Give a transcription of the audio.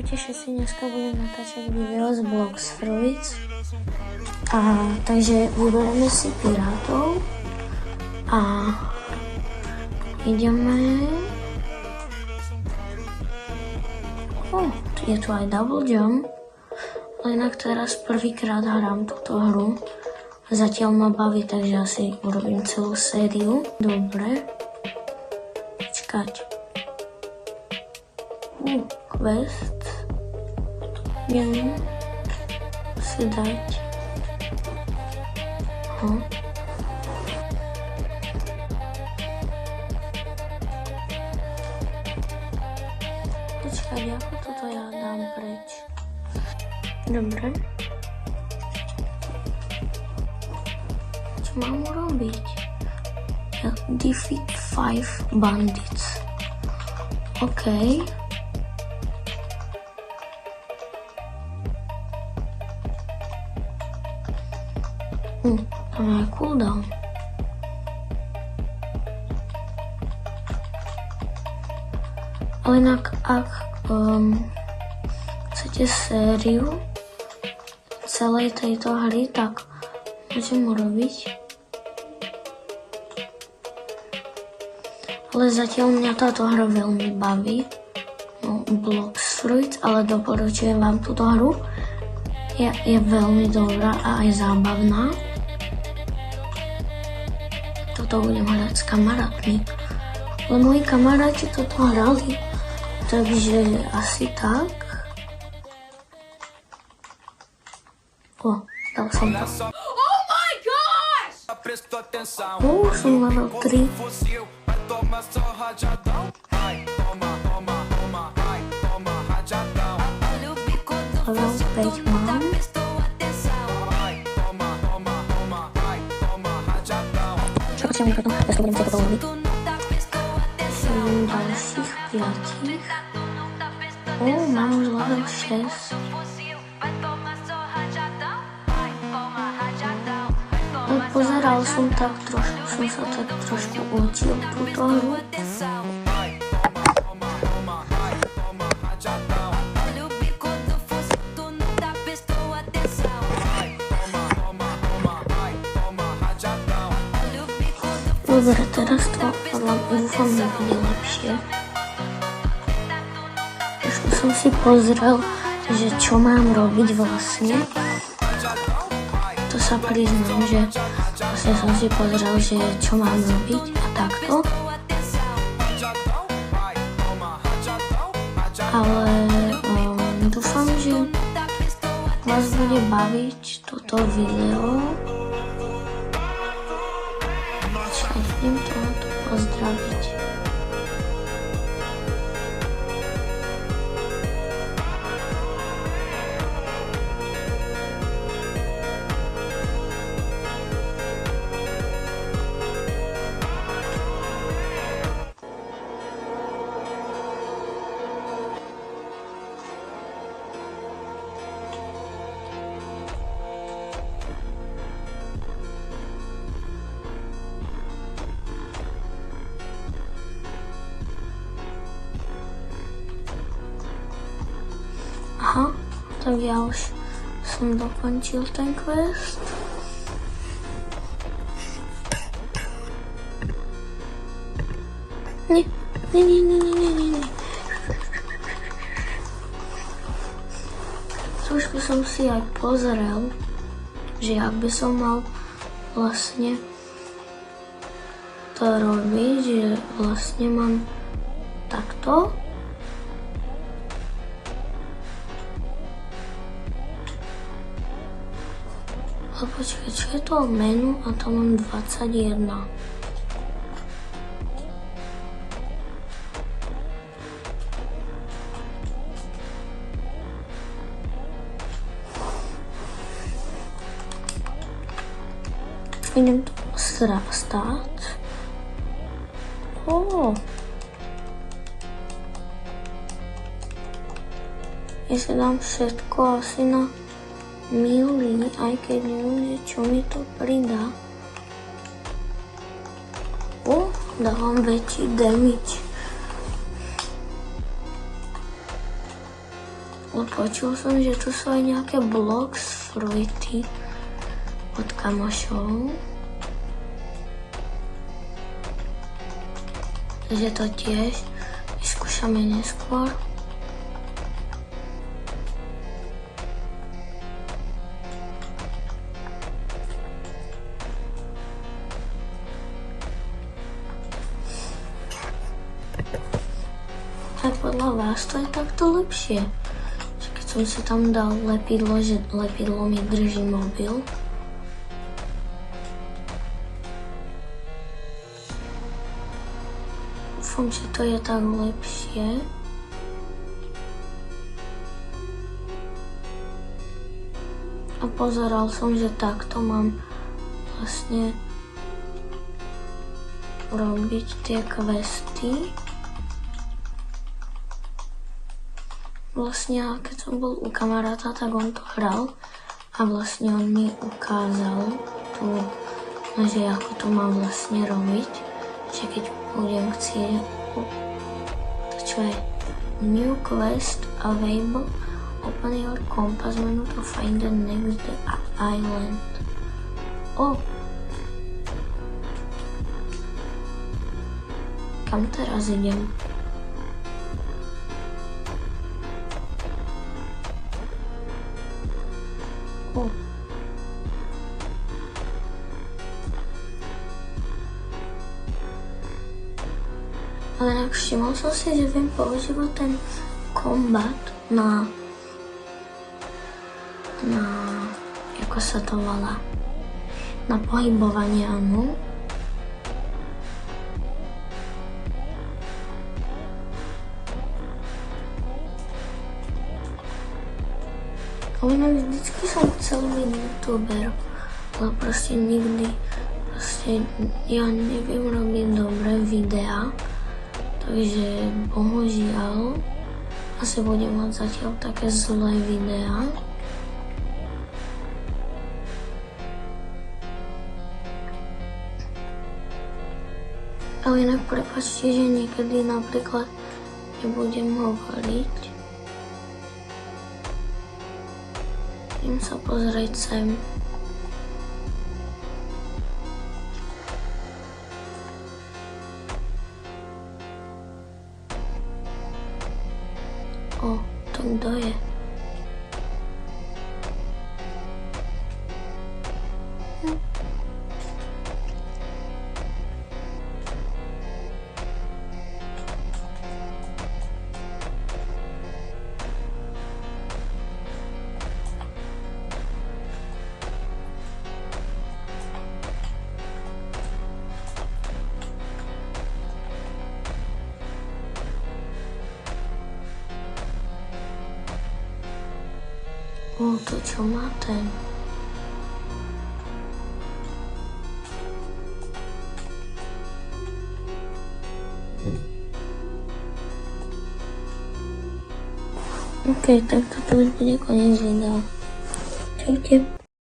Ahojte všetci, dneska budem natáčať video z Blox Fruits. Takže vyberieme si pirátov a ideme... je tu aj double jump, ale inak teraz prvýkrát hrám túto hru. Zatiaľ ma baví, takže asi urobím celú sériu. Dobre. Počkať. Quest. Idem si dať. Počkaj, ako toto ja dám preč? Dobre. Čo mám urobiť? Defeat 5 bandits. OK. Tam je cooldown. Ale inak, ak chcete sériu celej tejto hry, tak môžem urobiť. Ale zatiaľ mňa táto hra veľmi baví. Blox Fruits, ale doporučujem vám túto hru. Je veľmi dobrá a aj zábavná. Toto budem hrať s kamarátmi. Ale moji kamaráti toto hrali. Takže asi tak. Dal som to. Oh my gosh! Som level 3. Level 5 mám. Čo počujem potom? Ja to budem chcieť toto urobiť. Ďalších 5. Mám už level 6. Pozeral som sa tak trošku učil túto hru. Dobre, teraz to dúfam, že bude lepšie. Trošku som si pozrel, že čo mám robiť vlastne. To sa priznám, že vlastne som si pozrel, že čo mám robiť a takto. Ale dúfam, že vás bude baviť toto video. Idem tohoto pozdraviť. Aha, tak ja už som dokončil ten quest. Nie. Trošku som si aj pozrel, že ak by som mal vlastne to robiť, že vlastne mám takto. A počkaj, čo je to menu a tam mám 21. Idem to stát. Ja si dám všetko asi na milý, aj keď neviem, čo mi to pridá. Dávam väčší damage. Počul som, že tu sú aj nejaké blocks fruity od kamošov. Takže to tiež vyskúšame neskôr. Aj podľa vás to je takto lepšie. Že keď som si tam dal lepidlo, že lepidlo mi drží mobil. Dúfam, že to je tak lepšie. A pozeral som, že takto mám vlastne robiť tie questy. Vlastne, keď som bol u kamaráta, tak on to hral a vlastne on mi ukázal tu, že ako to mám vlastne robiť. Že keď budem chcieť, to čo je New Quest Available, open your compass menu to find the next island. Kam teraz idem? Ale inak všimol som si, že viem používať ten kombat na ako sa to volá, na pohybovanie, áno. Ale inak vždycky som chcel byť youtuber, ale proste nikdy, ja neviem robiť dobré videá, takže bohužiaľ asi budem mať zatiaľ také zlé videá. Ale inak prepáčte, že niekedy napríklad nebudem hovoriť. Idem sa pozrieť sem. To kto je? To čo má ten? OK, tak toto už bude koniec videa. Čaute.